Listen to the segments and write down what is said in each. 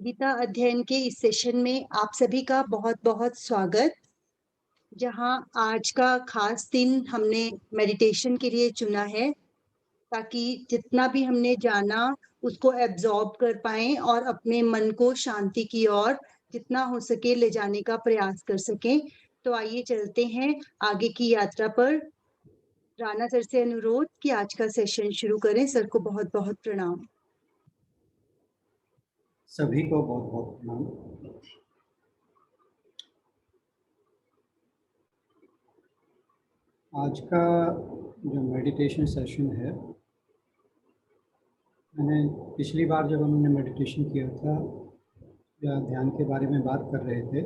गीता अध्ययन के इस सेशन में आप सभी का बहुत बहुत स्वागत। जहां आज का खास दिन हमने मेडिटेशन के लिए चुना है, ताकि जितना भी हमने जाना उसको एब्जॉर्ब कर पाएं और अपने मन को शांति की ओर जितना हो सके ले जाने का प्रयास कर सकें। तो आइए चलते हैं आगे की यात्रा पर। राणा सर से अनुरोध कि आज का सेशन शुरू करें। सर को बहुत बहुत प्रणाम। सभी को बहुत बहुत प्रणाम। आज का जो मेडिटेशन सेशन है, मैंने पिछली बार जब हमने मेडिटेशन किया था या ध्यान के बारे में बात कर रहे थे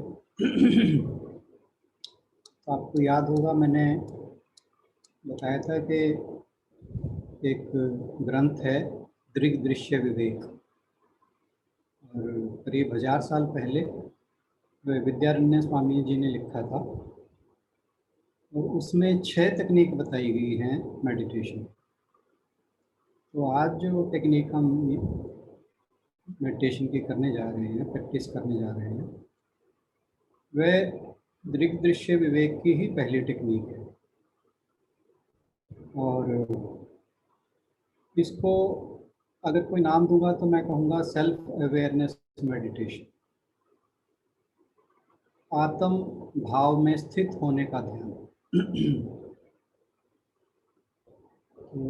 तो आपको याद होगा मैंने बताया था कि एक ग्रंथ है दृग दृश्य विवेक, और करीब 1000 साल पहले विद्यारण्य स्वामी जी ने लिखा था। और उसमें 6 तकनीक बताई गई हैं मेडिटेशन। तो आज जो टेक्निक हम मेडिटेशन की करने जा रहे हैं, प्रैक्टिस करने जा रहे हैं, वह दृग दृश्य विवेक की ही पहली टेक्निक है। और इसको अगर कोई नाम दूंगा तो मैं कहूँगा सेल्फ अवेयरनेस मेडिटेशन, आत्म भाव में स्थित होने का ध्यान। तो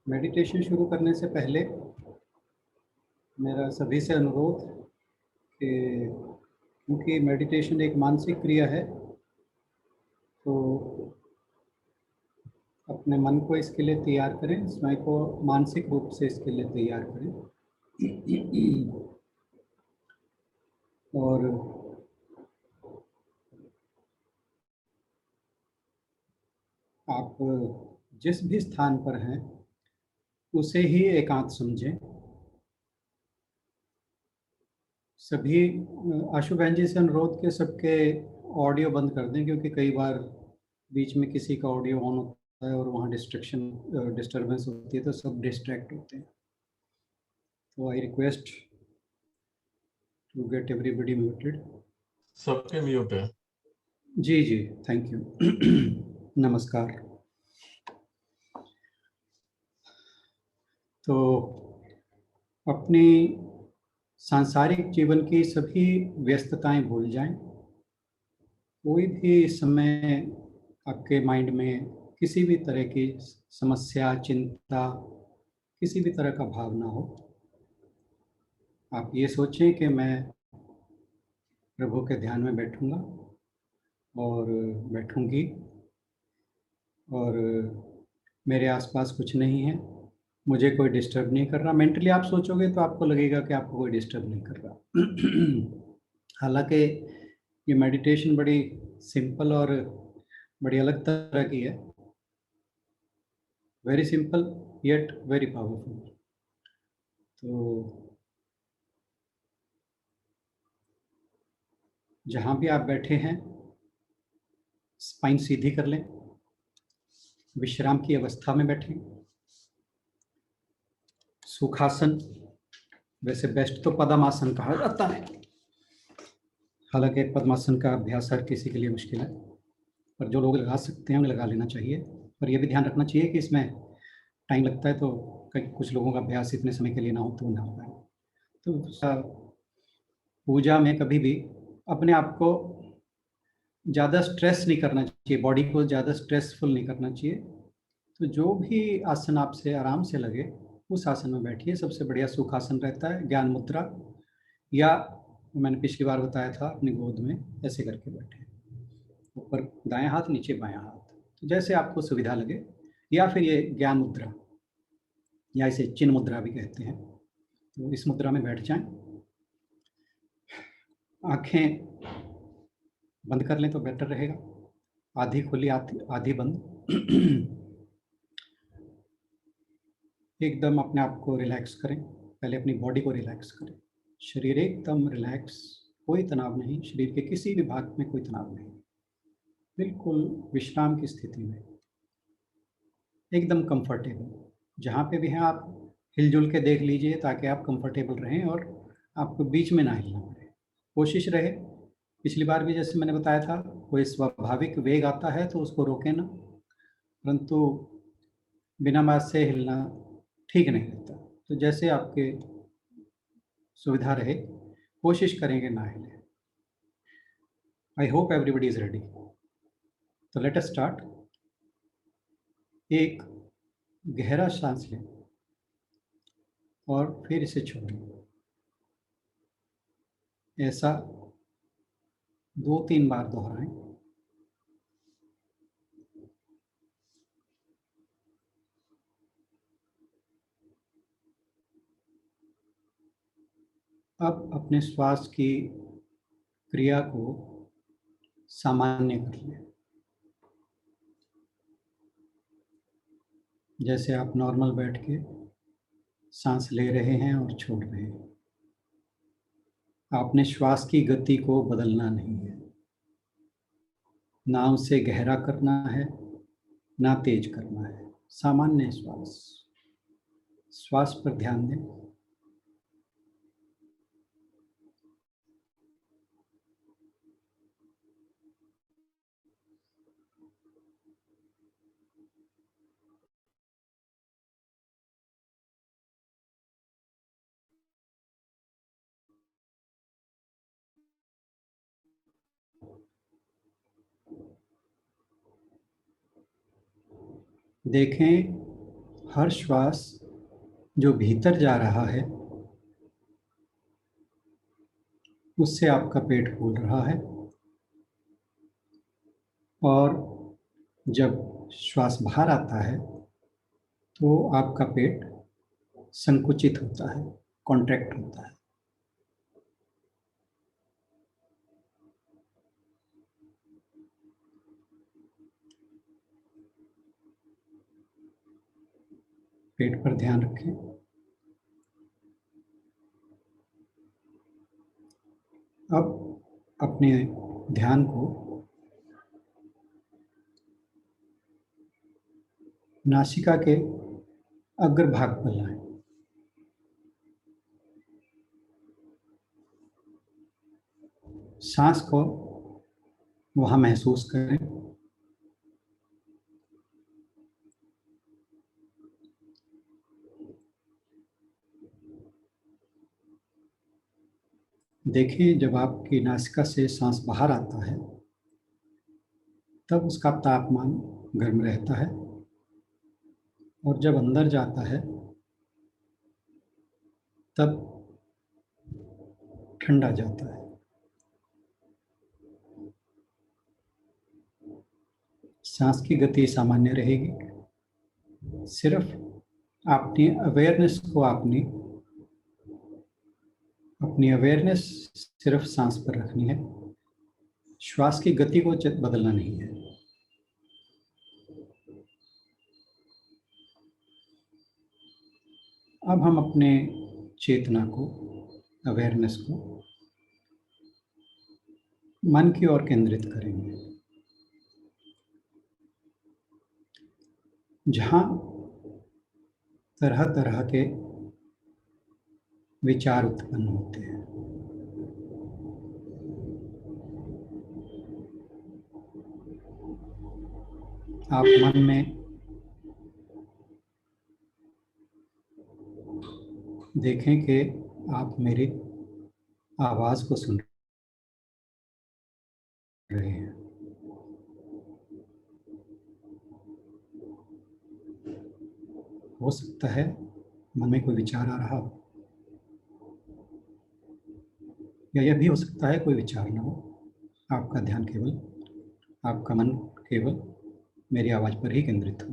मेडिटेशन शुरू करने से पहले मेरा सभी से अनुरोध कि क्योंकि मेडिटेशन एक मानसिक क्रिया है, तो अपने मन को इसके लिए तैयार करें, स्वयं को मानसिक रूप से इसके लिए तैयार करें। और आप जिस भी स्थान पर हैं उसे ही एकांत समझें। सभी आशु बहन जी से अनुरोध के सबके ऑडियो बंद कर दें, क्योंकि कई बार बीच में किसी का ऑडियो ऑन होता है और वहाँ डिस्टर्बेंस होती है, तो सब डिस्ट्रैक्ट होते हैं। तो I request to get everybody muted. सबके म्यूट है। जी जी, थैंक यू। नमस्कार। तो अपनी सांसारिक जीवन की सभी व्यस्तताएं भूल जाएं। कोई भी समय आपके माइंड में किसी भी तरह की समस्या, चिंता, किसी भी तरह का भाव ना हो। आप ये सोचें कि मैं प्रभु के ध्यान में बैठूंगा और बैठूंगी, और मेरे आसपास कुछ नहीं है, मुझे कोई डिस्टर्ब नहीं कर रहा। मेंटली आप सोचोगे तो आपको लगेगा कि आपको कोई डिस्टर्ब नहीं कर रहा। हालांकि ये मेडिटेशन बड़ी सिंपल और बड़ी अलग तरह की है, very simple yet very powerful. तो जहाँ भी आप बैठे हैं, स्पाइन सीधी कर लें, विश्राम की अवस्था में बैठें। सुखासन, वैसे बेस्ट तो पद्मासन कहा जाता है, हालांकि पद्मासन का अभ्यास हर किसी के लिए मुश्किल है, पर जो लोग लगा सकते हैं उन्हें लगा लेना चाहिए। पर यह भी ध्यान रखना चाहिए कि इसमें टाइम लगता है, तो कुछ लोगों का अभ्यास इतने समय के लिए ना हो तो ना हो पाए। तो पूजा में कभी भी अपने आप को ज़्यादा स्ट्रेस नहीं करना चाहिए, बॉडी को ज़्यादा स्ट्रेसफुल नहीं करना चाहिए। तो जो भी आसन आपसे आराम से लगे उस आसन में बैठिए। सबसे बढ़िया सुखासन रहता है, ज्ञान मुद्रा, या मैंने पिछली बार बताया था अपनी गोद में ऐसे करके बैठे, ऊपर दाएं हाथ, नीचे बायां हाथ, तो जैसे आपको सुविधा लगे। या फिर ये ज्ञान मुद्रा या इसे चिन्ह मुद्रा भी कहते हैं, तो इस मुद्रा में बैठ जाएं। आंखें बंद कर लें तो बेटर रहेगा, आधी खुली आधी बंद। एकदम अपने आप को रिलैक्स करें। पहले अपनी बॉडी को रिलैक्स करें। शरीर एकदम रिलैक्स, कोई तनाव नहीं, शरीर के किसी भी भाग में कोई तनाव नहीं, बिल्कुल विश्राम की स्थिति में, एकदम कंफर्टेबल। जहाँ पे भी हैं आप हिलजुल के देख लीजिए ताकि आप कंफर्टेबल रहें और आपको बीच में ना हिलना पड़े। कोशिश रहे, पिछली बार भी जैसे मैंने बताया था, कोई स्वाभाविक वेग आता है तो उसको रोकें ना, परंतु बिना बात से हिलना ठीक नहीं लगता। तो जैसे आपके सुविधा रहे, कोशिश करेंगे ना हिले। I hope everybody is ready. तो लेट अस स्टार्ट। एक गहरा सांस लें और फिर इसे छोड़ें। ऐसा 2-3 बार दोहराएं। अब अपने श्वास की क्रिया को सामान्य कर लें, जैसे आप नॉर्मल बैठ के सांस ले रहे हैं और छोड़ रहे हैं। आपने श्वास की गति को बदलना नहीं है, ना उसे गहरा करना है ना तेज करना है। सामान्य श्वास पर ध्यान दें। देखें, हर श्वास जो भीतर जा रहा है उससे आपका पेट फूल रहा है, और जब श्वास बाहर आता है तो आपका पेट संकुचित होता है, कॉन्ट्रैक्ट होता है। पेट पर ध्यान रखें। अब अपने ध्यान को नासिका के अग्रभाग पर लाएं। सांस को वहां महसूस करें। देखें, जब आपकी नासिका से सांस बाहर आता है तब उसका तापमान गर्म रहता है, और जब अंदर जाता है तब ठंडा जाता है। सांस की गति सामान्य रहेगी। सिर्फ अपनी अवेयरनेस सिर्फ सांस पर रखनी है, श्वास की गति को बदलना नहीं है। अब हम अपने चेतना को, अवेयरनेस को मन की ओर केंद्रित करेंगे, जहां तरह तरह के विचार उत्पन्न होते हैं। आप मन में देखें कि आप मेरी आवाज को सुन रहे हैं। हो सकता है मन में कोई विचार आ रहा हो, या यह भी हो सकता है कोई विचार ना हो। आपका ध्यान केवल, आपका मन केवल मेरी आवाज पर ही केंद्रित हो।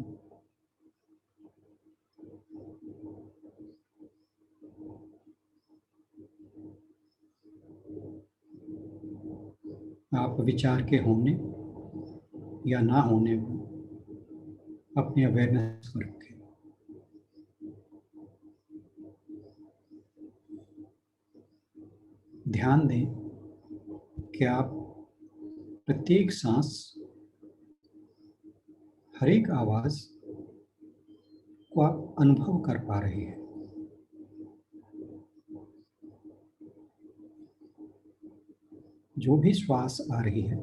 आप विचार के होने या ना होने में अपनी अवेयरनेस को रखें। ध्यान दें कि आप प्रत्येक सांस, हर एक आवाज को आप अनुभव कर पा रहे हैं। जो भी श्वास आ रही है,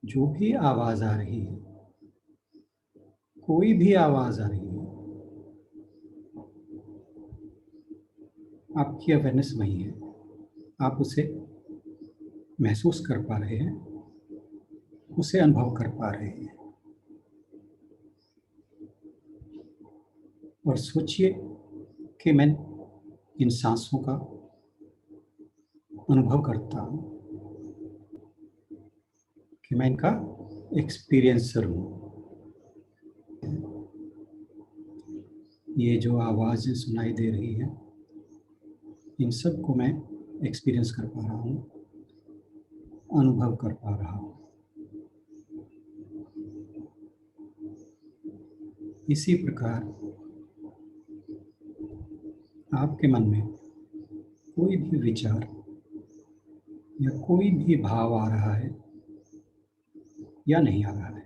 जो भी आवाज आ रही है, कोई भी आवाज आ रही है, आपकी अवेयरनेस वही है। आप उसे महसूस कर पा रहे हैं, उसे अनुभव कर पा रहे हैं। और सोचिए कि मैं इन सांसों का अनुभव करता हूँ, कि मैं इनका एक्सपीरियंसर हूँ। ये जो आवाज़ें सुनाई दे रही है, इन सब को मैं एक्सपीरियंस कर पा रहा हूँ, अनुभव कर पा रहा हूँ। इसी प्रकार आपके मन में कोई भी विचार या कोई भी भाव आ रहा है या नहीं आ रहा है,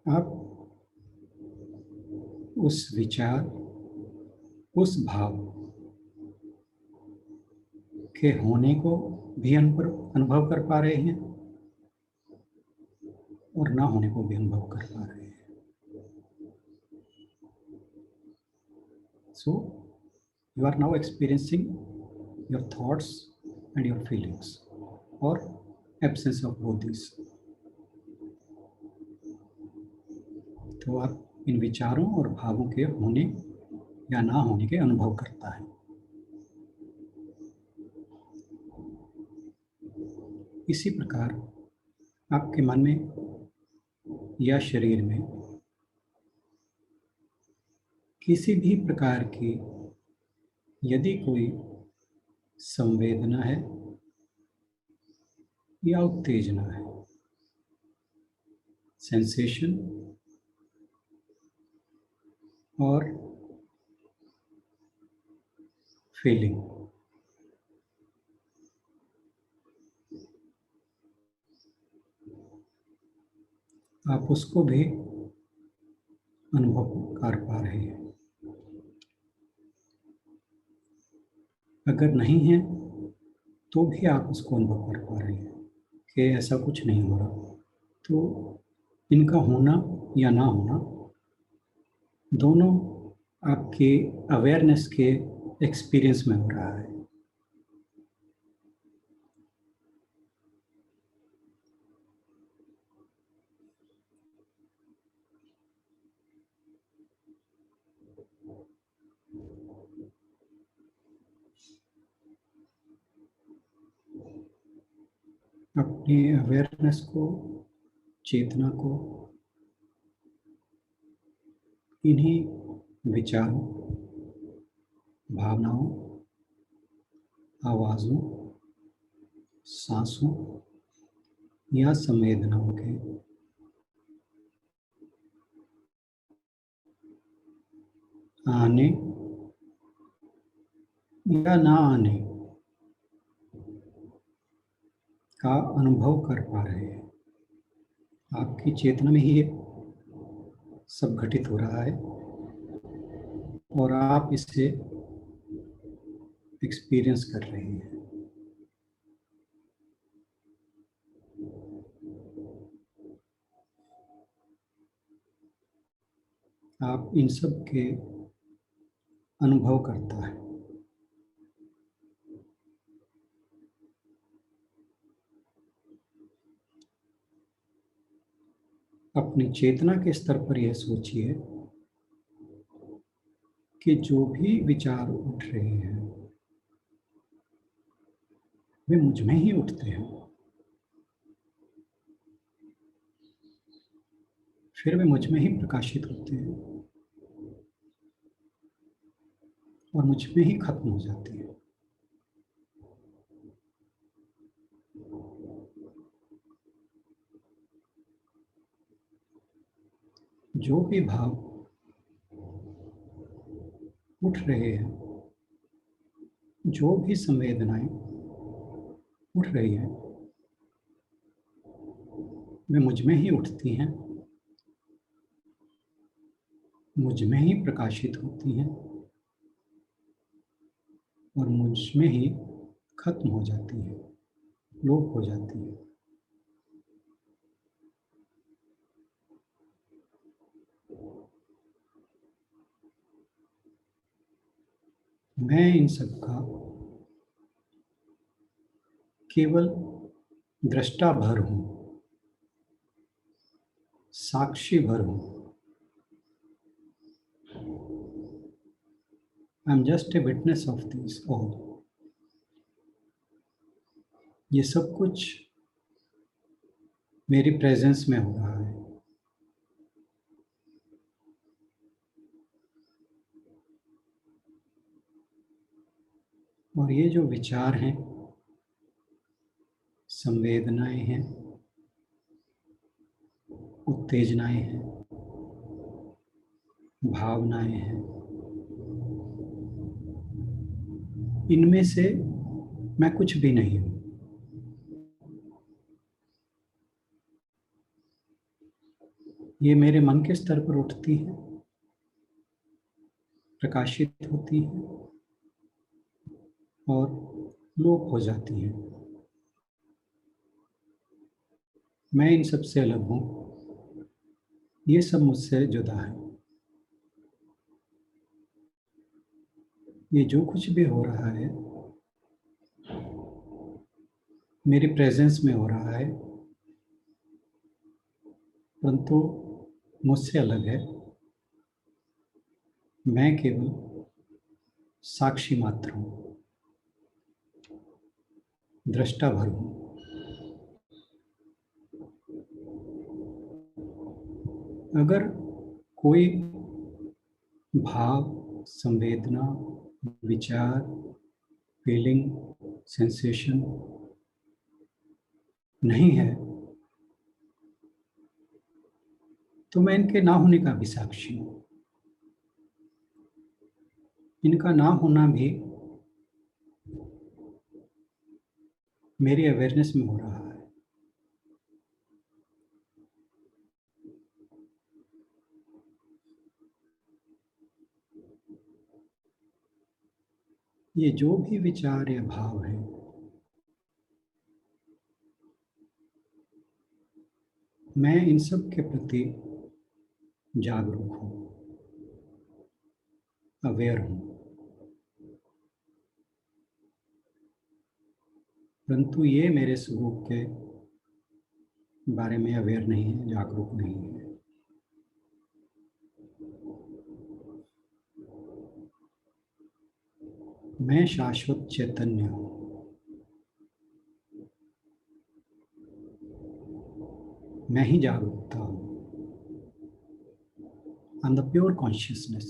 आप उस विचार, उस भाव के होने को भी अनुभव कर पा रहे हैं और ना होने को भी अनुभव कर पा रहे हैं। So you are now experiencing your thoughts and your feelings, or absence of both these. तो आप इन विचारों और भावों के होने या ना होने के अनुभव करता है। इसी प्रकार आपके मन में या शरीर में किसी भी प्रकार की यदि कोई संवेदना है या उत्तेजना है, सेंसेशन और फीलिंग, आप उसको भी अनुभव कर पा रहे हैं। अगर नहीं है तो भी आप उसको अनुभव कर पा रहे हैं कि ऐसा कुछ नहीं हो रहा। तो इनका होना या ना होना दोनों आपके अवेयरनेस के एक्सपीरियंस में हो रहा है। अपनी अवेयरनेस को, चेतना को इन्हीं विचारों, भावनाओं, आवाज़ों, सांसों या संवेदनाओं के आने या ना आने का अनुभव कर पा रहे हैं। आपकी चेतना में ही ये सब घटित हो रहा है और आप इसे एक्सपीरियंस कर रहे हैं। आप इन सब के अनुभव करता है। अपनी चेतना के स्तर पर यह सोचिए कि जो भी विचार उठ रहे हैं वे मुझ में ही उठते हैं, फिर वे मुझ में ही प्रकाशित होते हैं और मुझ में ही खत्म हो जाते हैं। जो भी भाव उठ रहे हैं, जो भी संवेदनाएं उठ रही हैं, वे मुझ में ही उठती हैं, मुझ में ही प्रकाशित होती हैं और मुझ में ही खत्म हो जाती हैं, लोप हो जाती हैं। मैं इन सब का केवल दृष्टा भर हूं, साक्षी भर हूं। I am just a witness of this all. ये सब कुछ मेरी प्रेजेंस में हो रहा है। और ये जो विचार हैं, संवेदनाएं हैं, उत्तेजनाएं हैं, भावनाएं हैं, इनमें से मैं कुछ भी नहीं हूं। ये मेरे मन के स्तर पर उठती हैं, प्रकाशित होती हैं और लोप हो जाती हैं। मैं इन सब से अलग हूं, ये सब मुझसे जुदा है। ये जो कुछ भी हो रहा है मेरी प्रेजेंस में हो रहा है, परंतु मुझसे अलग है। मैं केवल साक्षी मात्र हूं, दृष्टा भर हूं। अगर कोई भाव, संवेदना, विचार, फीलिंग, सेंसेशन नहीं है तो मैं इनके ना होने का भी साक्षी हूं। इनका ना होना भी मेरी अवेयरनेस में हो रहा है। ये जो भी विचार या भाव है, मैं इन सब के प्रति जागरूक हूं, अवेयर हूं, परंतु ये मेरे स्वरूप के बारे में अवेयर नहीं है, जागरूक नहीं है। मैं शाश्वत चैतन्य हूं। मैं ही जागरूकता हूं। आई am the pure consciousness,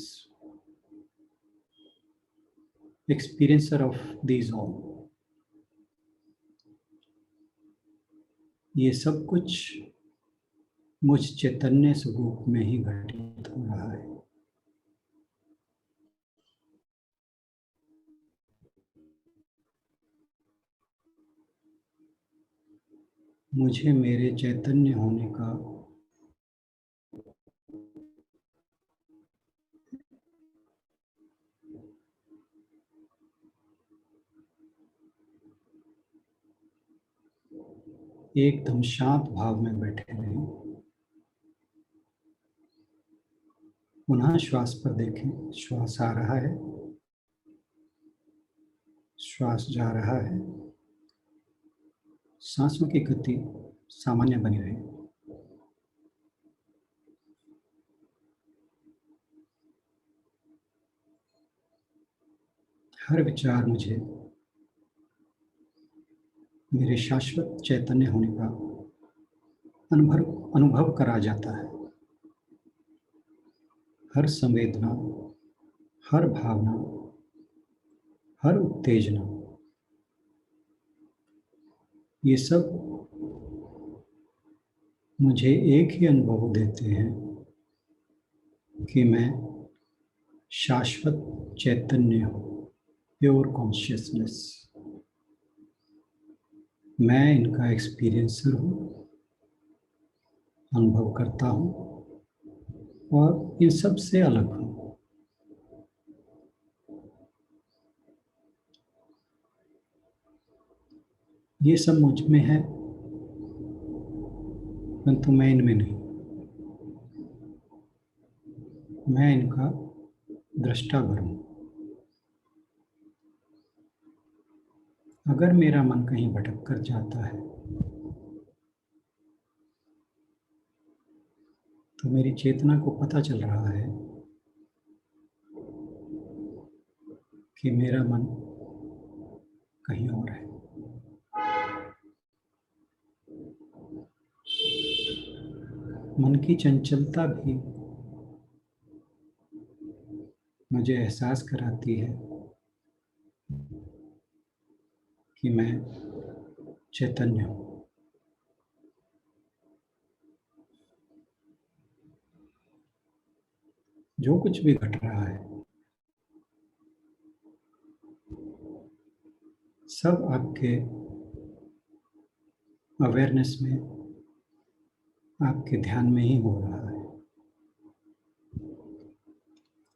experiencer of these all. ये सब कुछ मुझ चैतन्य स्वरूप में ही घटित हो रहा है। मुझे मेरे चैतन्य होने का एकदम शांत भाव में बैठे रहें। पुनः श्वास पर देखें। श्वास आ रहा है, श्वास जा रहा है। सांसों की गति सामान्य बनी रहे। हर विचार मुझे मेरे शाश्वत चैतन्य होने का अनुभव करा जाता है। हर संवेदना, हर भावना, हर उत्तेजना, ये सब मुझे एक ही अनुभव देते हैं कि मैं शाश्वत चैतन्य हूँ, प्योर कॉन्शियसनेस। मैं इनका एक्सपीरियंसर हूँ, अनुभव करता हूँ और इन सब से अलग हूँ। ये सब मुझ में है, परंतु मैं इनमें नहीं। मैं इनका दृष्टावर हूँ। अगर मेरा मन कहीं भटक कर जाता है तो मेरी चेतना को पता चल रहा है कि मेरा मन कहीं और है। मन की चंचलता भी मुझे एहसास कराती है कि मैं चैतन्य हूँ। जो कुछ भी घट रहा है सब आपके अवेयरनेस में, आपके ध्यान में ही हो रहा है।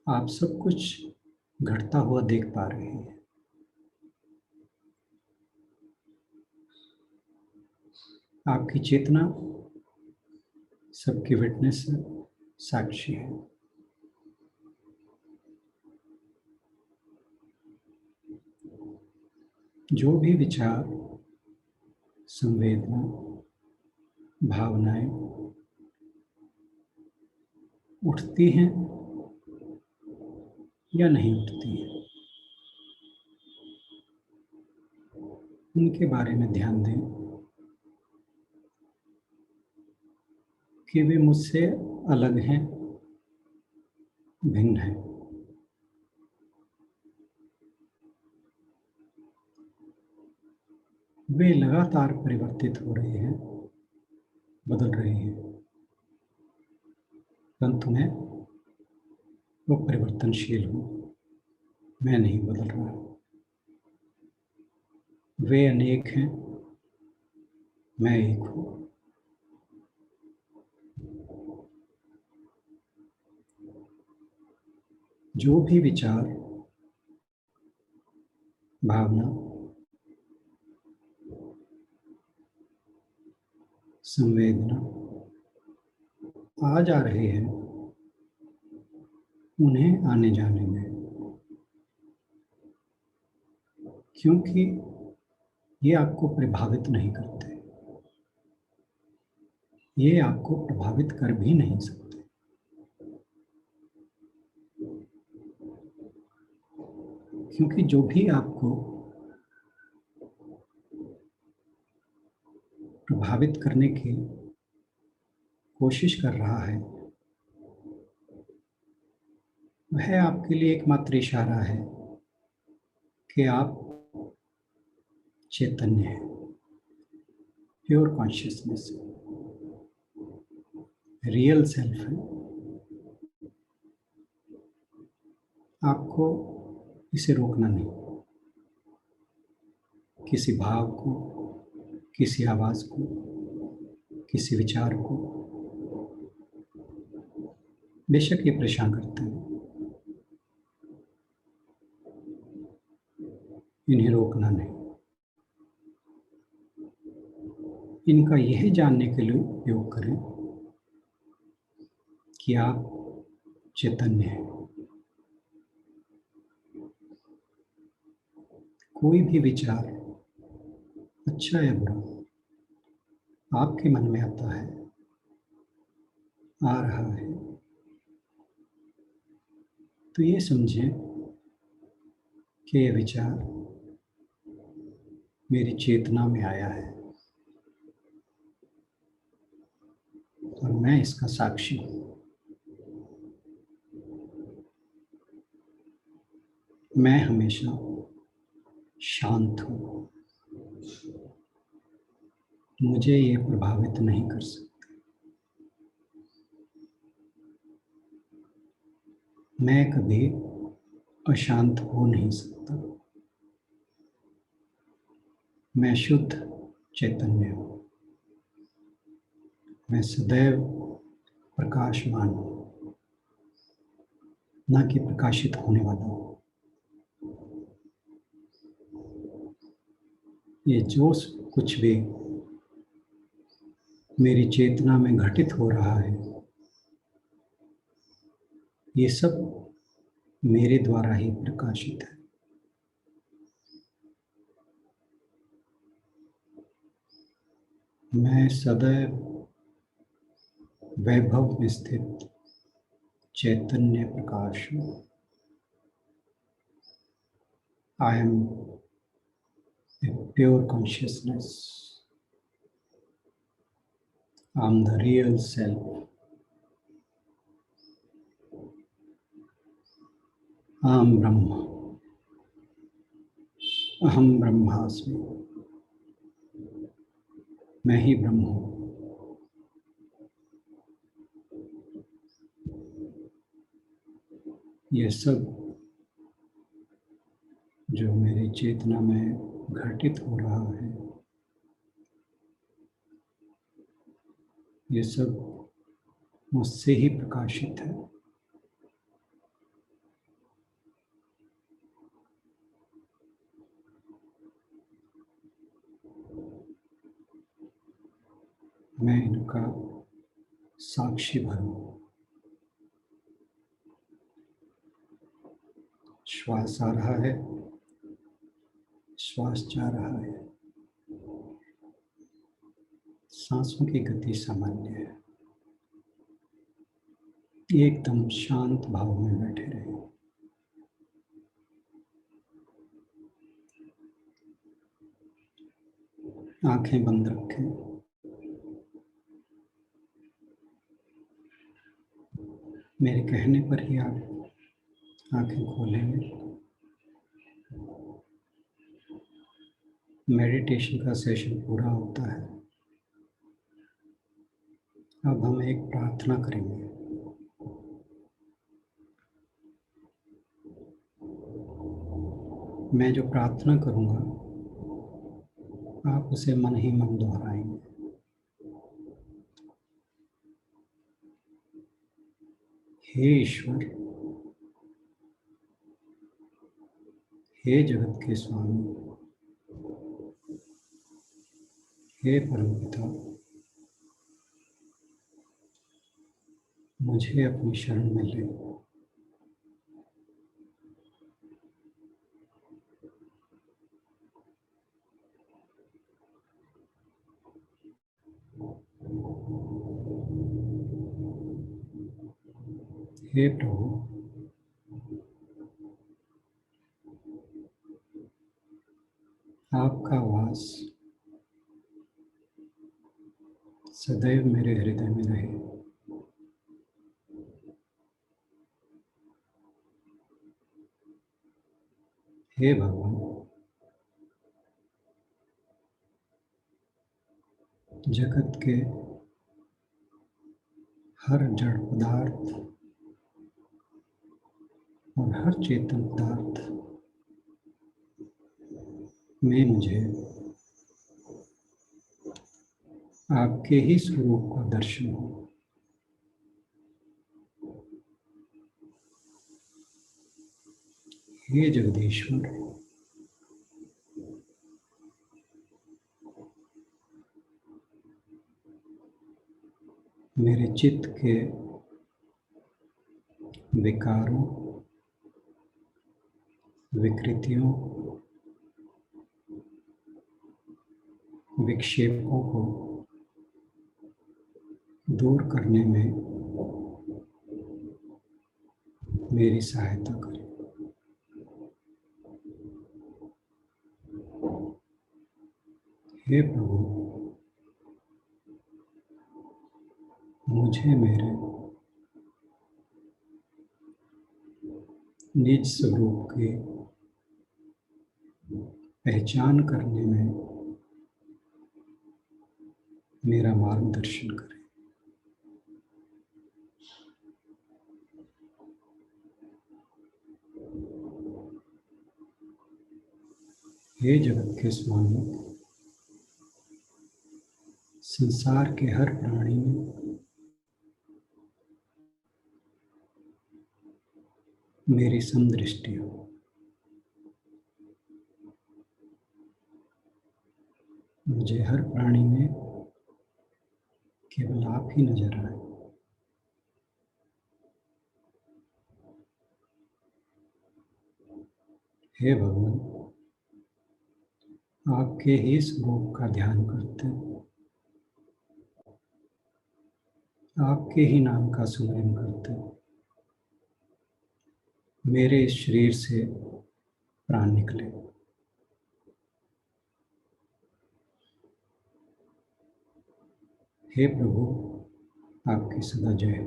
आप सब कुछ घटता हुआ देख पा रहे हैं। आपकी चेतना सबकी विटनेस है, साक्षी है। जो भी विचार, संवेदना, भावनाएं उठती हैं या नहीं उठती हैं, उनके बारे में ध्यान दें कि वे मुझसे अलग हैं, भिन्न हैं। वे लगातार परिवर्तित हो रहे हैं, बदल रहे हैं, परंतु मैं वो परिवर्तनशील हूँ। मैं नहीं बदल रहा। वे अनेक हैं, मैं एक हूँ। जो भी विचार, भावना, संवेदना आ जा रहे हैं, उन्हें आने जाने में, क्योंकि ये आपको प्रभावित नहीं करते। ये आपको प्रभावित कर भी नहीं सकते, क्योंकि जो भी आपको प्रभावित करने की कोशिश कर रहा है वह आपके लिए एकमात्र इशारा है कि आप चैतन्य हैं, प्योर कॉन्शियसनेस, रियल सेल्फ है। आपको इसे रोकना नहीं। किसी भाव को, किसी आवाज को, किसी विचार को, बेशक ये परेशान करते हैं, इन्हें रोकना नहीं। इनका यह जानने के लिए उपयोग करें कि आप चैतन्य हैं। कोई भी विचार, अच्छा या बुरा, आपके मन में आता है, आ रहा है, तो ये समझें कि यह विचार मेरी चेतना में आया है और मैं इसका साक्षी हूँ। मैं हमेशा शांत हूँ। मुझे ये प्रभावित नहीं कर सकते। मैं कभी अशांत हो नहीं सकता। मैं शुद्ध चैतन्य हूँ। मैं सदैव प्रकाशमान हूँ, न कि प्रकाशित होने वाला हूँ। ये जो कुछ भी मेरी चेतना में घटित हो रहा है, ये सब मेरे द्वारा ही प्रकाशित है। मैं सदैव वैभव में स्थित चैतन्य प्रकाश हूँ। I am a pure consciousness. I am the real self. अहम ब्रह्म, अहम ब्रह्मास्मि। मैं ही ब्रह्म हूँ। ये सब जो मेरी चेतना में घटित हो रहा है, ये सब मुझसे ही प्रकाशित है। मैं इनका साक्षी भर हूँ। श्वास आ रहा है, श्वास जा रहा है। सांसों की गति सामान्य है। एकदम शांत भाव में बैठे रहे। आंखें बंद रखें। मेरे कहने पर ही आप आंखें खोलेंगे। मेडिटेशन का सेशन पूरा होता है। अब हम एक प्रार्थना करेंगे। मैं जो प्रार्थना करूंगा, आप उसे मन ही मन दोहराएंगे। हे ईश्वर, हे जगत के स्वामी, हे परमपिता, मुझे अपनी शरण में ले। हे प्रभु, आपका वास सदैव मेरे हृदय में रहे। हे भगवान, जगत के हर जड़ पदार्थ और हर चेतन पदार्थ में मुझे आपके ही स्वरूप का दर्शन हो। हे जगदीश्वर, मेरे चित्त के विकारों, विकृतियों, विक्षेपों को दूर करने में मेरी सहायता करें। हे प्रभु, मुझे मेरे निज स्वरूप की पहचान करने में मेरा मार्गदर्शन करें। हे जगत के स्वामी, संसार के हर प्राणी में मेरी समदृष्टि हो। मुझे हर प्राणी में केवल आप ही नजर आए। हे भगवान, आपके ही स्वरूप का ध्यान करते, आपके ही नाम का सुमिरन करते मेरे इस शरीर से प्राण निकले। हे प्रभु, आपकी सदा जय।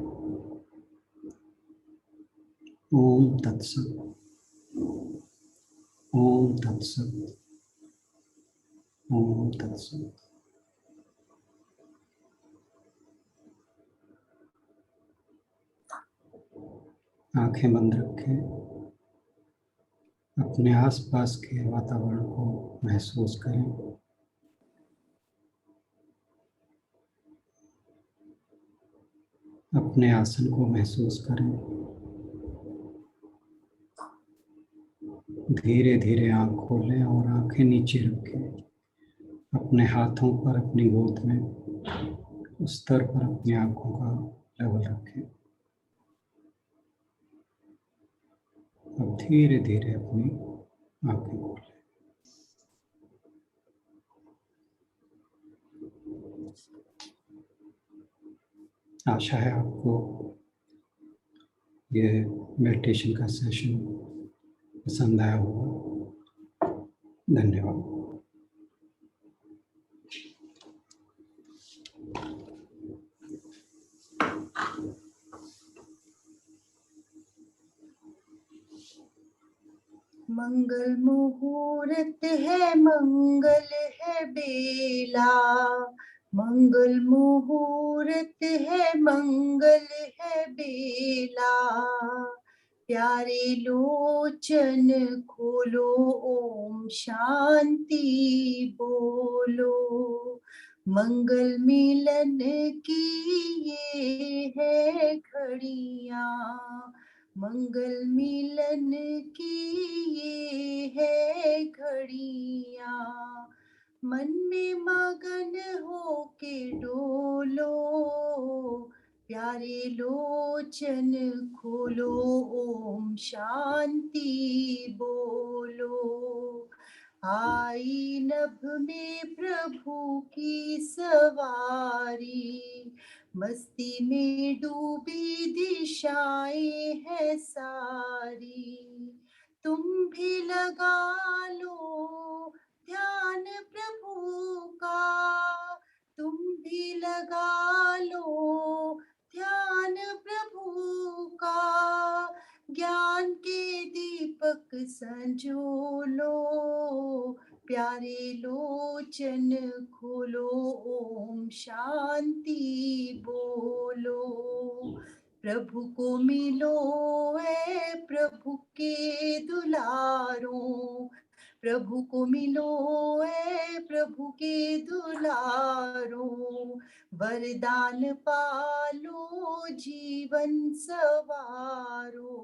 ओम तत्सत। ओम तत्सत। ओम तत्सत। आंखें बंद रखें, अपने आसपास के वातावरण को महसूस करें। अपने आसन को महसूस करें। धीरे धीरे आंख खोलें और आंखें नीचे रखें। अपने हाथों पर अपनी गोद में उस स्तर पर अपनी आंखों का लेवल रखें। अब धीरे धीरे अपनी आंखें खोलें। आशा है आपको ये मेडिटेशन का सेशन पसंद आया होगा। धन्यवाद। मंगल मुहूर्त है, मंगल है बेला। मंगल मुहूर्त है, मंगल है बेला। प्यारे लोचन खोलो, ओम शांति बोलो। मंगल मिलन की ये है घड़ियां, मंगल मिलन की ये है घड़ियां। मन में मगन हो के डोलो, प्यारे लोचन खोलो, ओम शांति बोलो। आई नभ में प्रभु की सवारी, मस्ती में डूबी दिशाएं है सारी। तुम भी लगा लो ध्यान प्रभु का, तुम भी लगा लो ध्यान प्रभु का। ज्ञान के दीपक संजोलो, प्यारे लोचन खोलो, ओम शांति बोलो। प्रभु को मिलो ए प्रभु के दुलारों, प्रभु को मिलो ए प्रभु के दुलारों। वरदान पालो जीवन सवारो,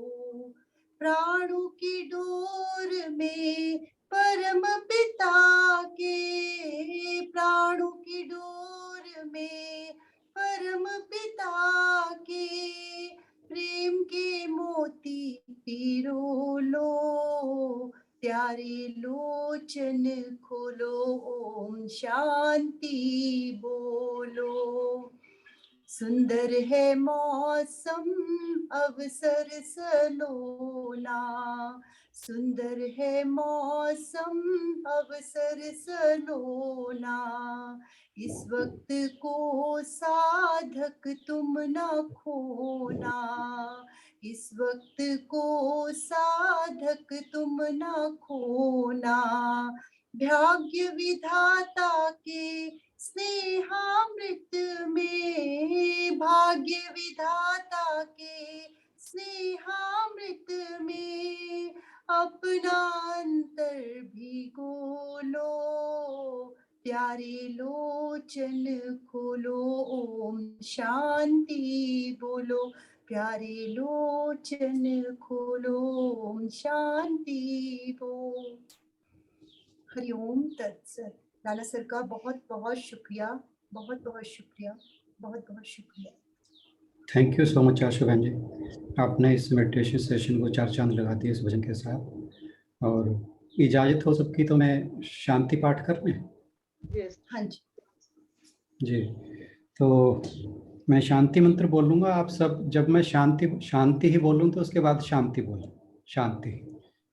प्राणों की डोर में परम पिता के, प्राणों की डोर में परम पिता के। प्रेम के मोती पिरो लो, प्यारे लोचन खोलो, ओम शांति बोलो। सुंदर है मौसम अवसर सलोना, सुंदर है मौसम अवसर सलोना। इस वक्त को साधक तुम न खोना, इस वक्त को साधक तुम न खोना। भाग्य विधाता के स्नेहामृत में, भाग्य विधाता के स्नेहामृत में अपना अंतर भिगो लो, प्यारे लोचन खोलो, ओम शांति बोलो। प्यारे लोचन खोलो, ओम शांति बोलो। हरि ओम तत्सत। राणा सर का बहुत बहुत शुक्रिया, बहुत बहुत शुक्रिया, बहुत बहुत शुक्रिया। थैंक यू सो मच आशु बहन जी, आपने इस मेडिटेशन सेशन को 4 चांद लगा दिए इस भजन के साथ। और इजाज़त हो सबकी तो मैं शांति पाठ कर लें? यस, हाँ जी जी, तो मैं शांति मंत्र बोलूँगा, आप सब जब मैं शांति ही बोलूँ तो उसके बाद शांति बोलें, शांति।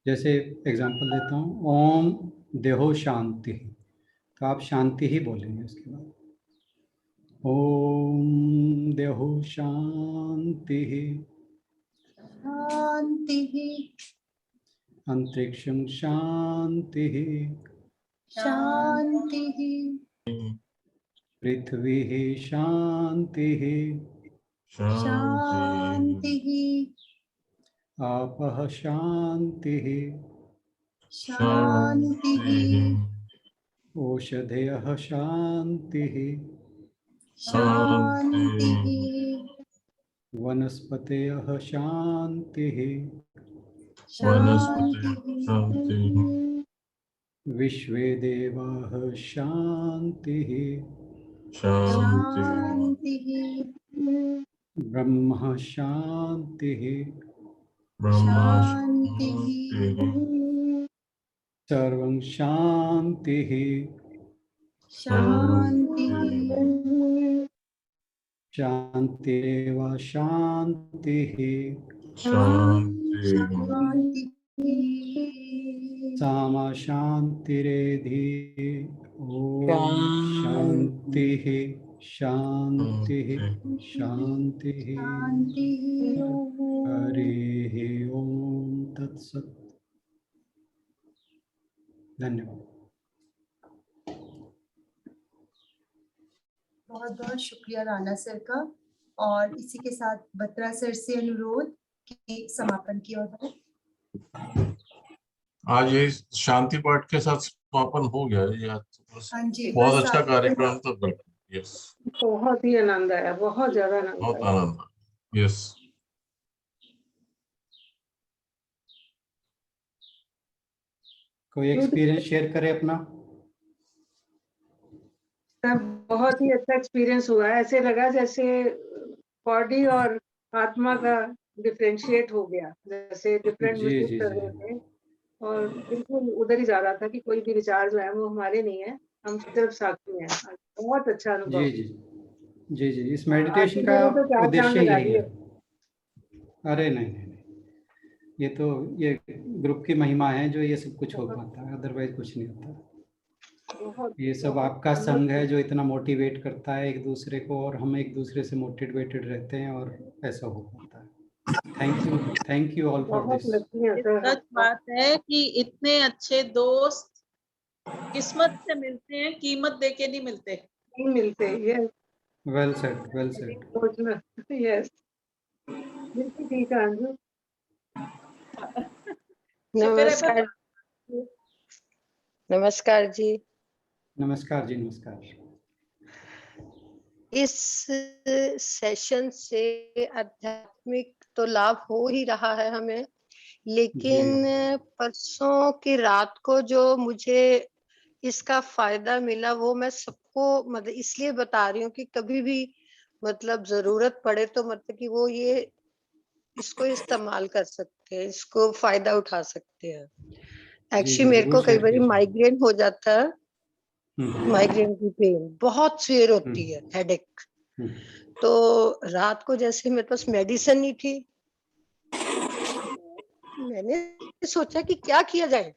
जैसे एग्जांपल देता हूँ, ओम देहो शांति, तो आप शांति ही बोलेंगे उसके बाद। ओम देहो शांति, शांति, अंतरिक्षं शांति, शांति, पृथ्वी शांति, शांति, आपः शांति, शांति, ओषधयः शांति, शांति, वनस्पतयः शांति, शांति, विश्वे देवाः शांति, शांति, ब्रह्म शांति, शांति, सर्वं शांति, शांति, शांतिरेव शांतिः, शांति, सामा शांतिरेधि। ओम शांतिः शांतिः शांतिः। हरिः ओम तत्सत्। धन्यवाद। बहुत बहुत शुक्रिया राणा सर का। और इसी के साथ बत्रा सर से अनुरोध कि समापन की ओर बढ़े। आज ये शांति पाठ के साथ समापन हो गया है। हाँ जी, बहुत बस अच्छा आप- कार्यक्रम था। यस, बहुत ही आनंद आया, बहुत ज्यादा आनंद बहुत आया। आनंद आया। यस, कोई एक्सपीरियंस शेयर करे अपना? बहुत ही अच्छा एक्सपीरियंस हुआ है। ऐसे लगा जैसे बॉडी और आत्मा का डिफरेंशिएट हो गया, जैसे डिफरेंट जी, महसूस जी, कर जी। रहे थे। और बिल्कुल उधर ही जा रहा था कि कोई भी विचार जो है वो हमारे नहीं है, हम सिर्फ साक्षी हैं। बहुत अच्छा अनुभव। जी जी जी जी, इस मेडिटेशन का तो 4 चांद उद्देश्य लगा यही दिए। है। अरे नहीं नहीं नहीं, ये ग्रुप की महिमा है जो ये सब कुछ हो पाता है, अदरवाइज कुछ नहीं होता। बहुत ये सब आपका संग है जो इतना मोटिवेट करता है एक दूसरे को, और हम एक दूसरे से मोटिवेटेड रहते हैं और ऐसा हो पाता है। थैंक यू ऑल फॉर बहुत दिस। लकी है सर। सच बात है कि इतने अच्छे दोस्त किस्मत से मिलते हैं, कीमत देके नहीं मिलते। नहीं मिलते। Yes, well said, well said. सोचना। यस, बिल्कुल ठीक है अंजू। शुक्र है नमस्कार, नमस्कार जी। नमस्कार जी, नमस्कार। इस सेशन से आध्यात्मिक तो लाभ हो ही रहा है हमें, लेकिन परसों की रात को जो मुझे इसका फायदा मिला वो मैं सबको मतलब इसलिए बता रही हूँ कि कभी भी मतलब जरूरत पड़े तो मतलब कि वो ये इसको इस्तेमाल कर सकते हैं, इसको फायदा उठा सकते हैं। एक्चुअली मेरे को कई बार माइग्रेन हो जाता है, माइग्रेन की पेन बहुत सिवियर होती है, हेडेक। तो रात को जैसे मेरे पास मेडिसिन नहीं थी, मैंने सोचा कि क्या किया जाए।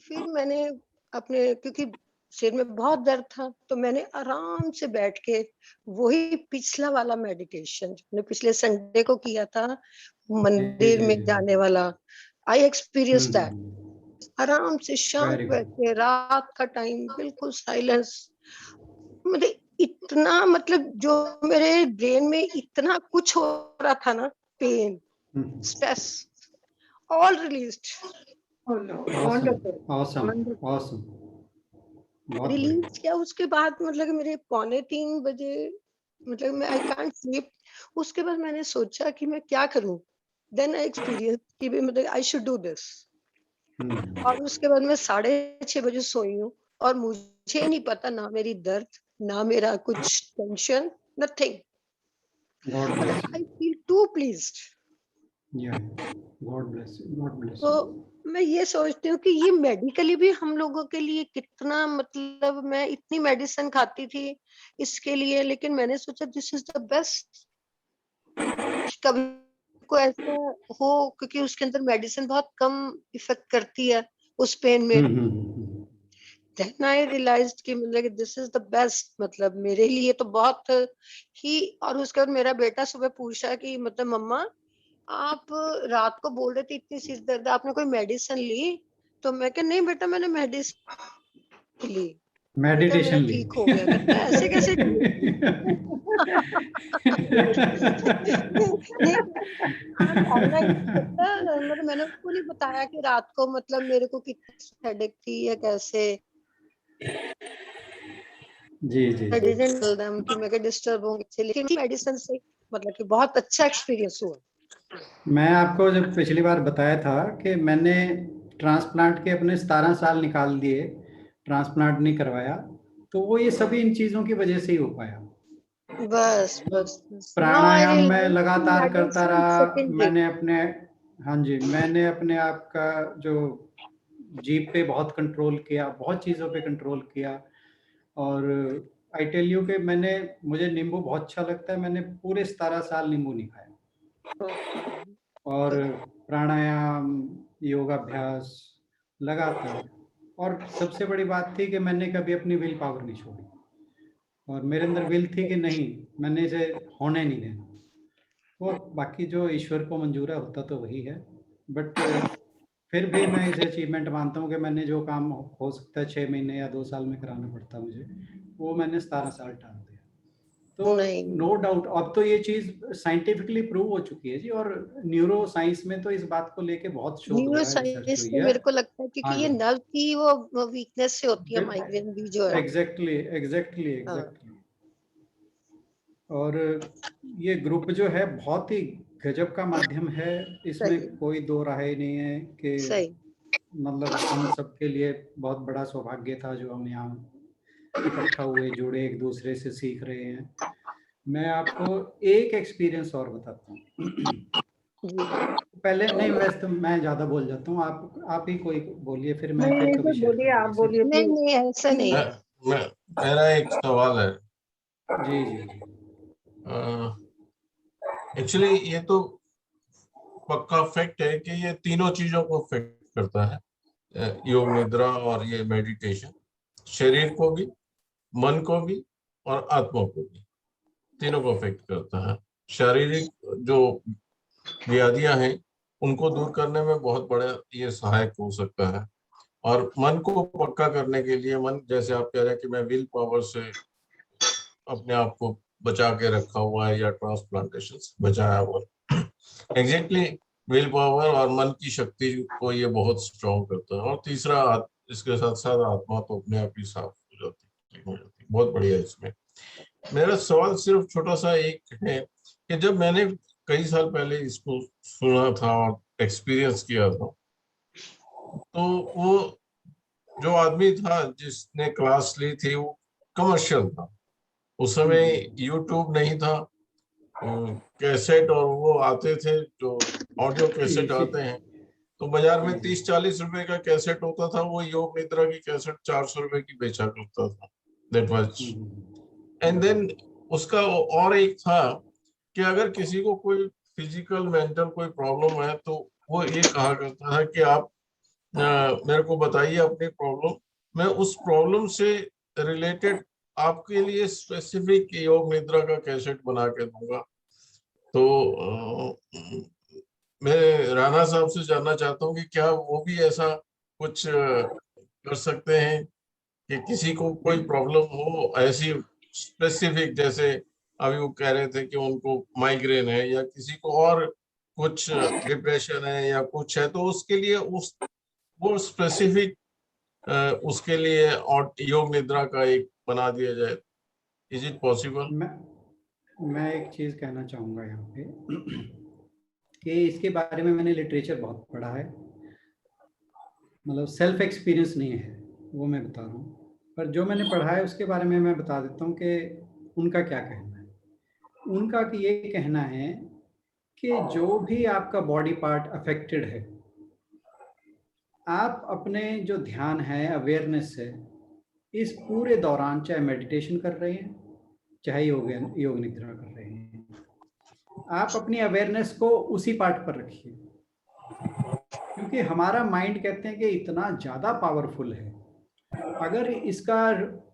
फिर मैंने अपने, क्योंकि सिर में बहुत दर्द था, तो मैंने आराम से बैठ के वही पिछला वाला मेडिटेशन जो पिछले संडे को किया था, मंदिर में जाने वाला, आई एक्सपीरियंस दैट। आराम से शांत बैठ के रात का टाइम, बिल्कुल साइलेंस। मतलब इतना, मतलब जो मेरे ब्रेन में इतना कुछ हो रहा था ना, pain, stress, all released. Release किया। उसके बाद मतलब मेरे 2:45 बजे, मतलब मैं आई कांट स्लीप। उसके बाद मैंने सोचा कि मैं क्या करूं। देन आई एक्सपीरियंस कि मतलब आई शुड डू दिस। और उसके बाद मैं 6:30 बजे सोई हूँ, और मुझे नहीं पता ना मेरी दर्द, ना मेरा कुछ tension, nothing. God bless I you. Feel too pleased. Yeah. God bless you. God bless तो you. मैं ये सोचती हूँ कि ये मेडिकली भी हम लोगों के लिए कितना, मतलब मैं इतनी मेडिसिन खाती थी इसके लिए, लेकिन मैंने सोचा दिस इज द बेस्ट। कभी को ऐसा हो, क्योंकि उसके अंदर मेडिसिन बहुत कम इफेक्ट करती है उस पेन में। देन आई रियलाइज्ड कि मतलब दिस इज द बेस्ट, मतलब मेरे लिए तो बहुत ही। और उसके बाद मेरा बेटा सुबह पूछा कि मतलब मम्मा आप रात को बोल रहे थे इतनी सिर दर्द, आपने कोई मेडिसिन ली? तो मैं कहा नहीं बेटा मैंने मेडिसिन ली, बेटा मेरा मेडिटेशन ली। ठीक हो गया। कहता है ऐसे कैसे ठीक? नहीं, हाँ, कहना ये होता है, मतलब मैंने उसको नहीं बताया कि रात को मतलब मेरे को कितनी हेडेक थी या कैसे। जी जी I ji. didn't tell them कि मैं डिस्टर्ब होंगे, लेकिन मेडिसिन से मतलब कि बहुत अच्छा एक्सपीरियंस हुआ। मैं आपको जब पिछली बार बताया था कि मैंने ट्रांसप्लांट के अपने 17 साल निकाल दिए, ट्रांसप्लांट नहीं करवाया, तो वो ये सभी इन चीज़ों की वजह से ही हो पाया। बस बस बस। Now I प्राणायाम मैं realize कि लगातार करता medicine रहा। secondary। मैंने अपने, हाँ जी, मैंने अपने आप का जो जीभ पे बहुत कंट्रोल किया, बहुत चीज़ों पे कंट्रोल किया। और आई टेल यू कि मुझे नींबू बहुत अच्छा लगता है। मैंने पूरे 17 साल नींबू नहीं खाया। और प्राणायाम, योगाभ्यास लगातार। और सबसे बड़ी बात थी कि मैंने कभी अपनी विल पावर नहीं छोड़ी, और मेरे अंदर विल थी कि नहीं, मैंने इसे होने नहीं देना। वो बाकी जो ईश्वर को मंजूर होता तो वही है, बट फिर भी मैं इसे अचीवमेंट मानता हूँ कि मैंने जो काम हो सकता है 6 महीने या 2 साल में कराना पड़ता मुझे, वो मैंने 17 साल टाल दिया। तो नहीं नो डाउट अब तो ये चीज साइंटिफिकली प्रूव हो चुकी है जी। और न्यूरो साइंस में तो इस बात को लेके बहुत शोध न्यूरो हुआ है, रिसर्च साइंस हुई में है। मेरे को लगता है क्योंकि हाँ ये जी, नर्व की वो वीकनेस से होती है, माइग्रेन भी जो है। एग्जैक्टली एग्जैक्टली हाँ, एग्जैक्टली। और ये ग्रुप जो है बहुत ही गजब का माध्यम है, इसमें सही कोई दो राय नहीं है कि सही। मतलब हम सबके लिए बहुत बड़ा सौभाग्य था जो हम यहाँ इकट्ठा हुए, जुड़े, एक दूसरे से सीख रहे हैं। मैं आपको एक एक्सपीरियंस और बताता हूँ। पहले नहीं, वैसे तो मैं ज्यादा बोल जाता हूँ, आप ही कोई बोलिए, फिर मैं नहीं फिर नहीं कभी तो शेयर बोलिए, करूँगा आप इसे। बोलिए नहीं प्लीज। नहीं ऐसा नहीं है। मेरा एक सवाल है। जी जी जी। एक्चुअली ये तो पक्का फैक्ट है कि ये तीनों चीजों को अफेक्ट करता है, योग निद्रा और ये मेडिटेशन, शरीर को भी, मन को भी और आत्मा को भी, तीनों को अफेक्ट करता है। शारीरिक जो व्याधियां हैं उनको दूर करने में बहुत बड़ा ये सहायक हो सकता है। और मन को पक्का करने के लिए, मन जैसे आप कह रहे हैं कि मैं विल पावर से अपने आप को बचा के रखा हुआ है या ट्रांसप्लांटेशन से बचाया हुआ है, एग्जैक्टली विल पावर और मन की शक्ति को ये बहुत स्ट्रॉन्ग करता है। और तीसरा इसके साथ साथ आत्मा तो अपने आप ही साफ हो जाती है, ठीक हो जाती है। बहुत बढ़िया है। इसमें मेरा सवाल सिर्फ छोटा सा एक है कि जब मैंने कई साल पहले इसको सुना था और एक्सपीरियंस किया था, तो वो जो आदमी था जिसने क्लास ली थी वो कमर्शियल था। उस समय यूट्यूब नहीं था, कैसेट और वो आते थे जो ऑडियो कैसेट इसी आते हैं, तो बाजार में 30-40 रुपए का कैसेट होता था, वो योग निद्रा की कैसेट 400 रुपए की बेचा करता था। दैट वाज एंड देन उसका और एक था कि अगर किसी को कोई फिजिकल मेंटल कोई प्रॉब्लम है तो वो ये कहा करता था कि आप मेरे को बताइए अपनी प्रॉब्लम, मैं उस प्रॉब्लम से रिलेटेड आपके लिए स्पेसिफिक योग निद्रा का कैसेट बना के दूंगा। तो मैं राणा साहब से जानना चाहता हूँ कि क्या वो भी ऐसा कुछ कर सकते हैं कि किसी को कोई प्रॉब्लम हो ऐसी स्पेसिफिक, जैसे अभी वो कह रहे थे कि उनको माइग्रेन है या किसी को और कुछ डिप्रेशन है या कुछ है, तो उसके लिए वो स्पेसिफिक उसके लिए और योग निद्रा का एक बना दिया जाए। Is it possible? मैं एक चीज कहना चाहूँगा यहाँ पे कि इसके बारे में मैंने लिटरेचर बहुत पढ़ा है, मतलब सेल्फ एक्सपीरियंस नहीं है वो मैं बता रहा हूँ। पर जो मैंने पढ़ा है उसके बारे में मैं बता देता हूँ कि उनका क्या कहना है। उनका कि ये कहना है कि जो भी आपका बॉडी पार्ट अफेक्टेड है, आप अपने जो ध्यान है, अवेयरनेस है, इस पूरे दौरान चाहे मेडिटेशन कर रहे हैं, चाहे योग निद्रा कर रहे हैं, आप अपनी अवेयरनेस को उसी पार्ट पर रखिए। क्योंकि हमारा माइंड कहते हैं कि इतना ज़्यादा पावरफुल है, अगर इसका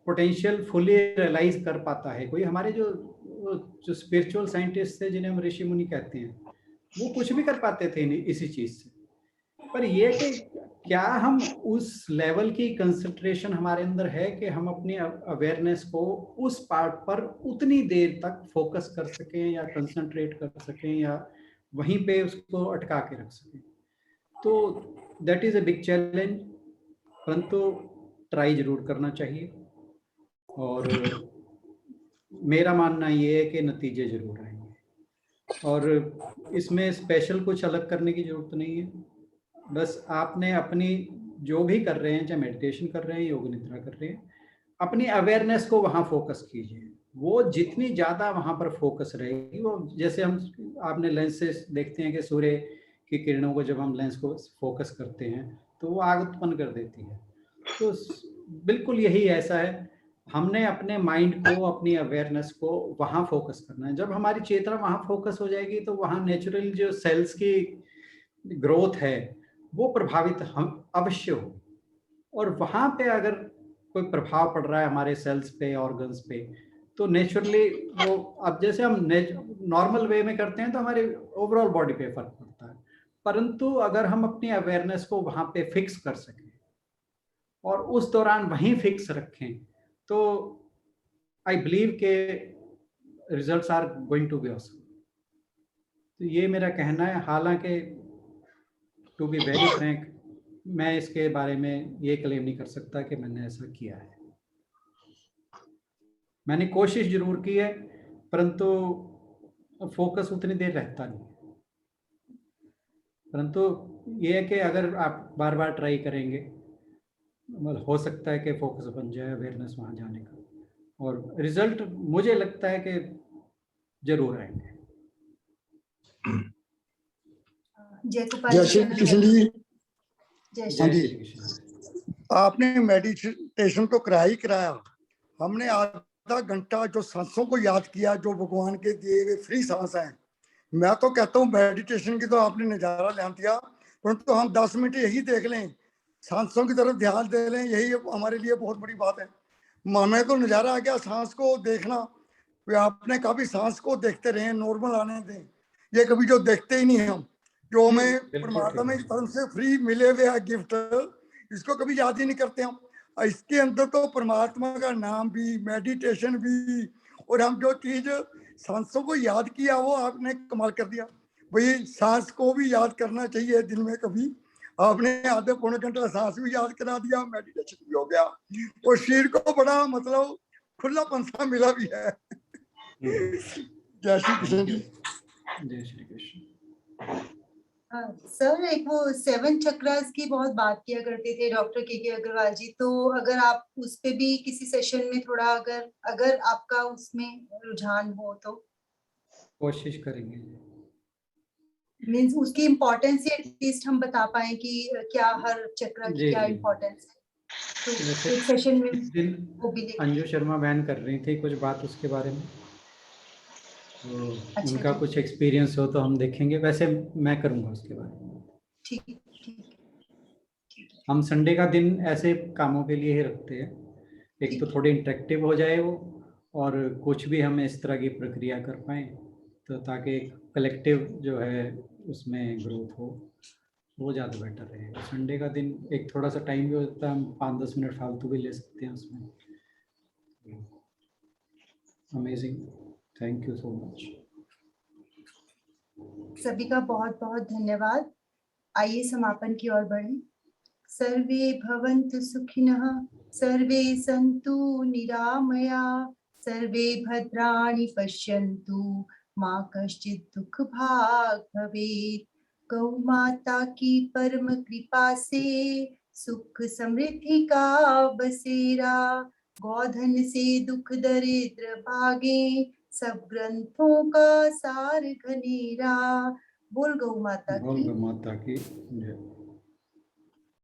पोटेंशियल फुली रियलाइज कर पाता है कोई, हमारे जो स्पिरिचुअल साइंटिस्ट थे जिन्हें हम ऋषि मुनि कहते हैं, वो कुछ भी कर पाते थे इसी चीज से। पर ये कि क्या हम उस लेवल की कंसंट्रेशन हमारे अंदर है कि हम अपनी अवेयरनेस को उस पार्ट पर उतनी देर तक फोकस कर सकें या कंसंट्रेट कर सकें या वहीं पे उसको अटका के रख सकें। तो that is a big challenge, परंतु ट्राई जरूर करना चाहिए। और मेरा मानना ये है कि नतीजे जरूर आएंगे और इसमें स्पेशल कुछ अलग करने की जरूरत नहीं है। बस आपने अपनी जो भी कर रहे हैं, चाहे मेडिटेशन कर रहे हैं, योग निद्रा कर रहे हैं, अपनी अवेयरनेस को वहाँ फोकस कीजिए। वो जितनी ज़्यादा वहाँ पर फोकस रहेगी, वो जैसे हम आपने लेंस से देखते हैं कि सूर्य की किरणों को जब हम लेंस को फोकस करते हैं तो वो आग उत्पन्न कर देती है। तो बिल्कुल यही ऐसा है, हमने अपने माइंड को, अपनी अवेयरनेस को वहाँ फोकस करना है। जब हमारी चेतना वहाँ फोकस हो जाएगी तो वहाँ नेचुरल जो सेल्स की ग्रोथ है वो प्रभावित हम अवश्य हो। और वहाँ पे अगर कोई प्रभाव पड़ रहा है हमारे सेल्स पे, ऑर्गन्स पे, तो नेचुरली वो, अब जैसे हम नॉर्मल वे में करते हैं तो हमारे ओवरऑल बॉडी पे फर्क पड़ता है। परंतु अगर हम अपनी अवेयरनेस को वहाँ पे फिक्स कर सकें और उस दौरान वहीं फिक्स रखें, तो आई बिलीव के results are going to be awesome. तो ये मेरा कहना है। हालांकि टू बी वेरी फ्रैंक, मैं इसके बारे में ये क्लेम नहीं कर सकता कि मैंने ऐसा किया है। मैंने कोशिश जरूर की है, परंतु फोकस उतनी देर रहता नहीं। परंतु ये है कि अगर आप बार बार ट्राई करेंगे, मतलब हो सकता है कि फोकस बन जाए, अवेयरनेस वहाँ जाने का, और रिजल्ट मुझे लगता है कि जरूर आएंगे। जय श्री कृष्ण जी। जय हाँ जी, श्री कृष्ण। आपने मेडिटेशन तो कराया ही कराया। हमने आधा घंटा जो सांसों को याद किया, जो भगवान के दिए हुए फ्री सांस हैं। मैं तो कहता हूँ मेडिटेशन की तो आपने नज़ारा ध्यान दिया, परंतु हम 10 मिनट यही देख लें, सांसों की तरफ ध्यान दे लें, यही हमारे लिए बहुत बड़ी बात है। हमें तो नज़ारा आ गया सांस को देखना। आपने कभी सांस को देखते रहे, नॉर्मल आने दें, ये कभी जो देखते ही नहीं हम, जो हमें परमात्मा की तरफ से फ्री मिले हुए गिफ्ट, इसको कभी याद ही नहीं करते हम। इसके अंदर तो परमात्मा का नाम भी, मेडिटेशन भी, और हम जो चीज सांसों को याद किया वो आपने कमाल कर दिया। भाई सांस को भी याद करना चाहिए दिन में कभी। आपने आधे पौने घंटा सांस भी याद करा दिया, मेडिटेशन भी हो गया, और शरीर को बड़ा मतलब खुला पंसा मिला भी है। जय श्री कृष्ण जी। जय श्री कृष्ण। सर, एक वो 7 चक्रास की बहुत बात किया करते थे डॉक्टर के अग्रवाल जी, तो अगर आप उस पे भी किसी सेशन में थोड़ा अगर आपका उसमें रुझान हो तो कोशिश करेंगे। मींस उसकी इम्पोर्टेंस एटलीस्ट हम बता पाए कि क्या हर चक्र की क्या इम्पोर्टेंस है, तो एक सेशन में वो भी अंजू शर्मा बहन कर रही थी कुछ बात उसके बारे में, तो उनका कुछ एक्सपीरियंस हो तो हम देखेंगे। वैसे मैं करूंगा उसके बारे में। ठीक। हम संडे का दिन ऐसे कामों के लिए ही रखते हैं, एक तो थोड़े इंटरेक्टिव हो जाए वो, और कुछ भी हम इस तरह की प्रक्रिया कर पाए, तो ताकि कलेक्टिव जो है उसमें ग्रोथ हो, वो ज़्यादा बेटर रहेगा। संडे का दिन एक थोड़ा सा टाइम भी होता है, हम 5-10 मिनट फालतू भी ले सकते हैं उसमें। Amazing, thank you so much. सभी का बहुत बहुत धन्यवाद। आइए समापन की ओर बढ़ें। सर्वे भवन्तु सुखिनः, सर्वे सन्तु निरामया, सर्वे भद्राणि पश्यन्तु, मा कश्चित् दुःख भाग् भवेत्। गौ माता की परम कृपा से सुख समृद्धि का बसेरा गौधन से दुख दरिद्र भागे, सब ग्रंथों का सार घनेरा। बोल गौ माता बोल की गौ माता की जय।